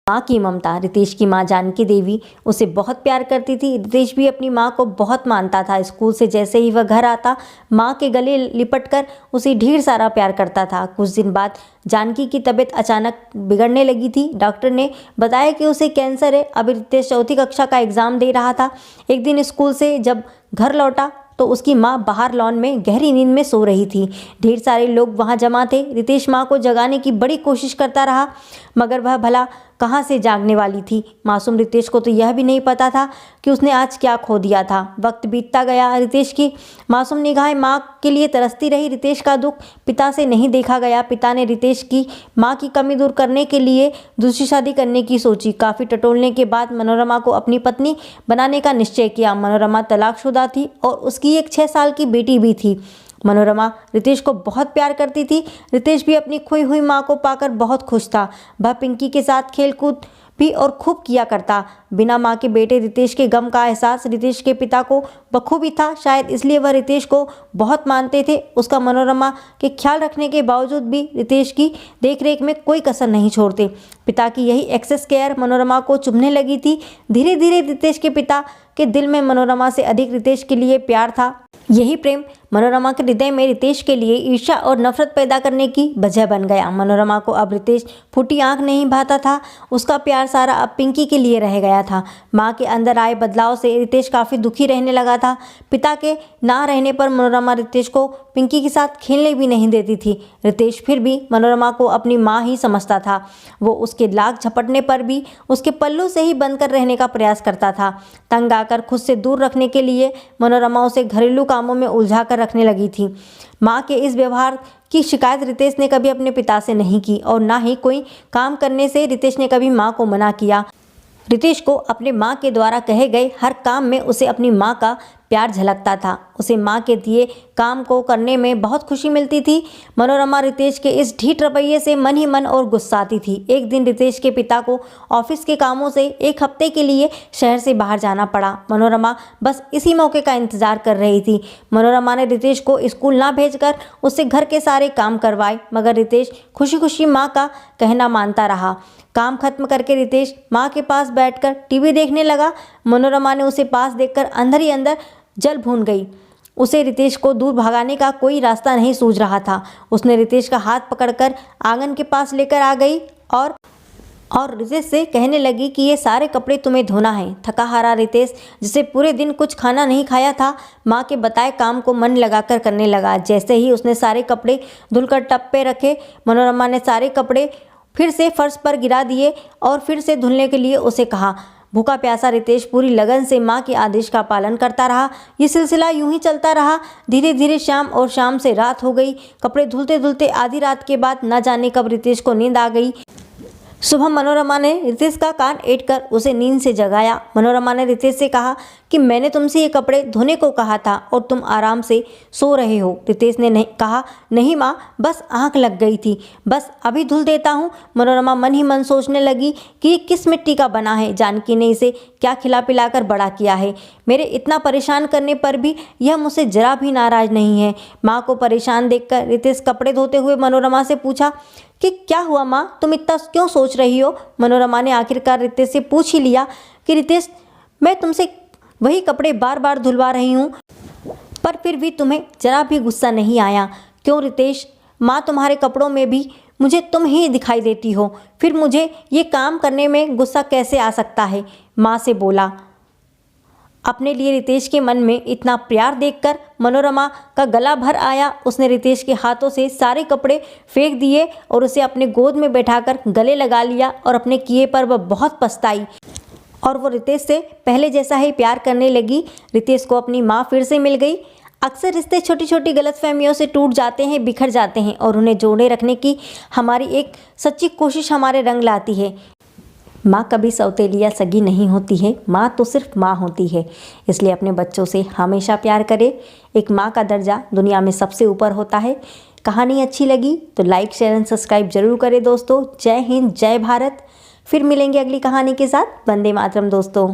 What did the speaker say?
माँ की ममता। रितेश की माँ जानकी देवी उसे बहुत प्यार करती थी। रितेश भी अपनी माँ को बहुत मानता था। स्कूल से जैसे ही वह घर आता, माँ के गले लिपटकर उसे ढेर सारा प्यार करता था। कुछ दिन बाद जानकी की तबीयत अचानक बिगड़ने लगी थी। डॉक्टर ने बताया कि उसे कैंसर है। अभी रितेश चौथी कक्षा का एग्ज़ाम दे रहा था। एक दिन स्कूल से जब घर लौटा तो उसकी माँ बाहर लॉन में गहरी नींद में सो रही थी। ढेर सारे लोग वहाँ जमा थे। रितेश माँ को जगाने की बड़ी कोशिश करता रहा, मगर वह भला कहाँ से जागने वाली थी। मासूम रितेश को तो यह भी नहीं पता था कि उसने आज क्या खो दिया था। वक्त बीतता गया। रितेश की मासूम निगाहें माँ के लिए तरसती रही। रितेश का दुख पिता से नहीं देखा गया। पिता ने रितेश की माँ की कमी दूर करने के लिए दूसरी शादी करने की सोची। काफ़ी टटोलने के बाद मनोरमा को अपनी पत्नी बनाने का निश्चय किया। मनोरमा तलाकशुदा थी और उसकी एक 6 साल की बेटी भी थी। मनोरमा रितेश को बहुत प्यार करती थी। रितेश भी अपनी खोई हुई माँ को पाकर बहुत खुश था। वह पिंकी के साथ खेलकूद भी और खूब किया करता। बिना माँ के बेटे रितेश के गम का एहसास रितेश के पिता को बखूबी था। शायद इसलिए वह रितेश को बहुत मानते थे। उसका मनोरमा के ख्याल रखने के बावजूद भी रितेश की देखरेख में कोई कसर नहीं छोड़ते। पिता की यही एक्सेस केयर मनोरमा को चुभने लगी थी। धीरे धीरे रितेश के पिता के दिल में मनोरमा से अधिक रितेश के लिए प्यार था। यही प्रेम मनोरमा के हृदय में रितेश के लिए ईर्ष्या और नफरत पैदा करने की वजह बन गया। मनोरमा को अब रितेश फूटी आंख नहीं भाता था। उसका प्यार सारा अब पिंकी के लिए रह गया था। माँ के अंदर आए बदलाव से रितेश काफ़ी दुखी रहने लगा था। पिता के ना रहने पर मनोरमा रितेश को पिंकी के साथ खेलने भी नहीं देती थी। रितेश फिर भी मनोरमा को अपनी माँ ही समझता था। वो उसके लाग झपटने पर भी उसके पल्लू से ही बनकर रहने का प्रयास करता था। तंग आकर खुद से दूर रखने के लिए मनोरमा उसे घरेलू कामों में उलझा कर रखने लगी थी। माँ के इस व्यवहार की शिकायत रितेश ने कभी अपने पिता से नहीं की और ना ही कोई काम करने से रितेश ने कभी माँ को मना किया। रितेश को अपने माँ के द्वारा कहे गए हर काम में उसे अपनी माँ का प्यार झलकता था। उसे माँ के दिए काम को करने में बहुत खुशी मिलती थी। मनोरमा रितेश के इस ढीठ रवैये से मन ही मन और गुस्साती थी। एक दिन रितेश के पिता को ऑफिस के कामों से 1 हफ्ते के लिए शहर से बाहर जाना पड़ा। मनोरमा बस इसी मौके का इंतजार कर रही थी। मनोरमा ने रितेश को स्कूल ना भेजकर उससे घर के सारे काम करवाए, मगर रितेश खुशी खुशी माँ का कहना मानता रहा। काम खत्म करके रितेश माँ के पास बैठकर टीवी देखने लगा। मनोरमा ने उसे पास देखकर अंदर ही अंदर जल भून गई। उसे रितेश को दूर भगाने का कोई रास्ता नहीं सूझ रहा था। उसने रितेश का हाथ पकड़कर आंगन के पास लेकर आ गई और रितेश से कहने लगी कि ये सारे कपड़े तुम्हें धोना है। थका हारा रितेश, जिसे पूरे दिन कुछ खाना नहीं खाया था, माँ के बताए काम को मन लगाकर करने लगा। जैसे ही उसने सारे कपड़े धुलकर टब पे रखे, मनोरमा ने सारे कपड़े फिर से फर्श पर गिरा दिए और फिर से धुलने के लिए उसे कहा। भूखा प्यासा रितेश पूरी लगन से माँ के आदेश का पालन करता रहा। ये सिलसिला यूं ही चलता रहा। धीरे धीरे शाम और शाम से रात हो गई। कपड़े धुलते धुलते आधी रात के बाद न जाने कब रितेश को नींद आ गई। सुबह मनोरमा ने रितेश का कान ऐंठकर उसे नींद से जगाया। मनोरमा ने रितेश से कहा कि मैंने तुमसे ये कपड़े धोने को कहा था और तुम आराम से सो रहे हो। रितेश ने कहा, नहीं माँ, बस आँख लग गई थी, बस अभी धुल देता हूँ। मनोरमा मन ही मन सोचने लगी कि ये किस मिट्टी का बना है। जानकी ने इसे क्या खिला पिलाकर बड़ा किया है। मेरे इतना परेशान करने पर भी यह मुझसे जरा भी नाराज़ नहीं है। माँ को परेशान देखकर रितेश कपड़े धोते हुए मनोरमा से पूछा कि क्या हुआ माँ, तुम इतना क्यों सोच रही हो। मनोरमा ने आखिरकार रितेश से पूछ ही लिया कि रितेश, मैं तुमसे वही कपड़े बार बार धुलवा रही हूँ, पर फिर भी तुम्हें जरा भी गुस्सा नहीं आया। क्यों रितेश, माँ तुम्हारे कपड़ों में भी मुझे तुम ही दिखाई देती हो, फिर मुझे ये काम करने में गुस्सा कैसे आ सकता है। माँ से बोला। अपने लिए रितेश के मन में इतना प्यार देखकर मनोरमा का गला भर आया। उसने रितेश के हाथों से सारे कपड़े फेंक दिए और उसे अपने गोद में बैठाकर गले लगा लिया और अपने किए पर वह बहुत पछताई और वो रितेश से पहले जैसा ही प्यार करने लगी। रितेश को अपनी माँ फिर से मिल गई। अक्सर रिश्ते छोटी छोटी गलतफहमियों से टूट जाते हैं, बिखर जाते हैं और उन्हें जोड़े रखने की हमारी एक सच्ची कोशिश हमारे रंग लाती है। माँ कभी सौतेली या सगी नहीं होती है, माँ तो सिर्फ माँ होती है। इसलिए अपने बच्चों से हमेशा प्यार करें। एक माँ का दर्जा दुनिया में सबसे ऊपर होता है। कहानी अच्छी लगी तो लाइक, शेयर एंड सब्सक्राइब जरूर करें दोस्तों। जय हिंद, जय भारत। फिर मिलेंगे अगली कहानी के साथ। वंदे मातरम दोस्तों।